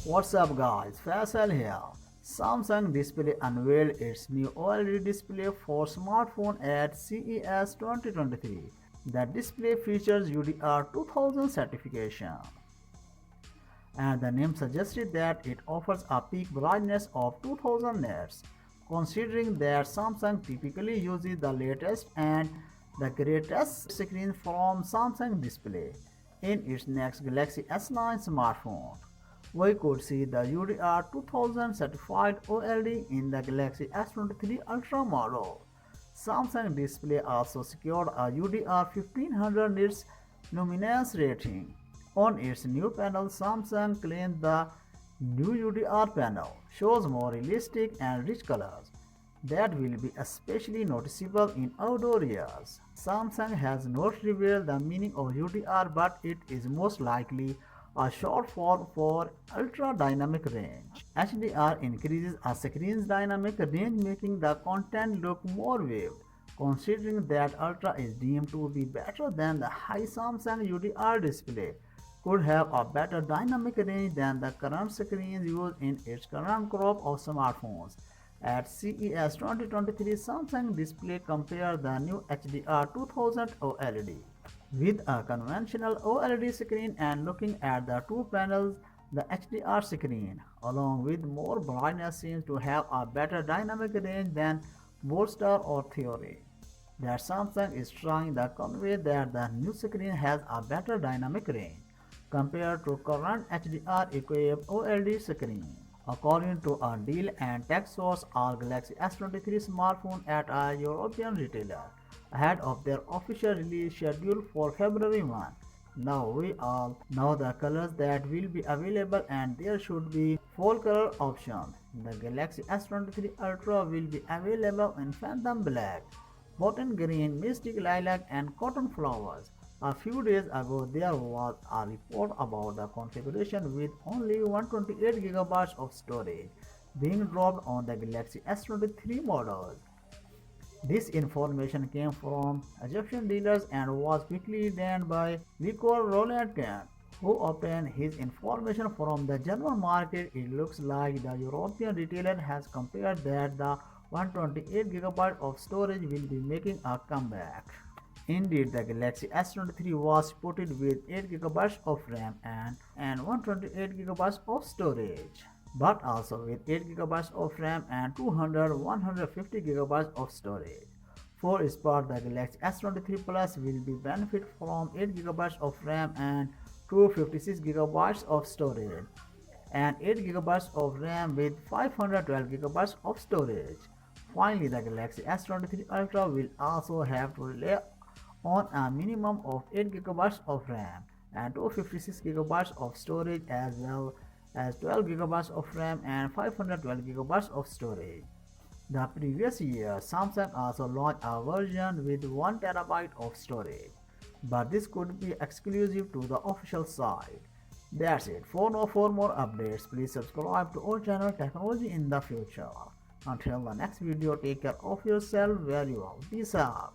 What's up guys, Faisal here. Samsung Display unveiled its new OLED display for smartphone at CES 2023. The display features UDR 2000 certification, and the name suggested that it offers a peak brightness of 2000 nits. Considering that Samsung typically uses the latest and the greatest screen from Samsung Display in its next Galaxy S9 smartphone. We could see the UDR 2000 certified OLED in the Galaxy S23 Ultra model. Samsung Display also secured a UDR 1500 nits luminance rating. On its new panel, Samsung claimed the new UDR panel shows more realistic and rich colors that will be especially noticeable in outdoor areas. Samsung has not revealed the meaning of UDR, but it is most likely a short form for Ultra Dynamic Range. HDR increases a screen's dynamic range, making the content look more vivid. Considering that Ultra is deemed to be better than the high, Samsung UDR display could have a better dynamic range than the current screens used in its current crop of smartphones. At CES 2023, Samsung Display compared the new HDR 2000 OLED with a conventional OLED screen, and looking at the two panels, the HDR screen, along with more brightness, seems to have a better dynamic range than Bolster or Theory. That Samsung is trying to convey that the new screen has a better dynamic range compared to current HDR-equipped OLED screen. According to a deal and tech source, our Galaxy S23 smartphone at a European retailer ahead of their official release schedule for February 1. Now we all know the colors that will be available, and there should be full color options. The Galaxy S23 Ultra will be available in Phantom Black, Bottle Green, Mystic Lilac and Cotton Flowers. A few days ago, there was a report about the configuration with only 128GB of storage being dropped on the Galaxy S23 models. This information came from Egyptian dealers and was quickly denied by Rico Roland Kent, who obtained his information from the German market. It looks like the European retailer has compared that the 128GB of storage will be making a comeback. Indeed, the Galaxy S23 was spotted with 8GB of RAM and 128GB of storage, but also with 8GB of RAM and 150GB of storage. For its part, the Galaxy S23 Plus will be benefit from 8GB of RAM and 256GB of storage, and 8GB of RAM with 512GB of storage. Finally, the Galaxy S23 Ultra will also have to rely on a minimum of 8GB of RAM and 256GB of storage, as well as 12GB of RAM and 512GB of storage. The previous year, Samsung also launched a version with 1TB of storage, but this could be exclusive to the official site. That's it. For more updates, please subscribe to our channel Technology in the Future. Until the next video, take care of yourself, very well. Peace out.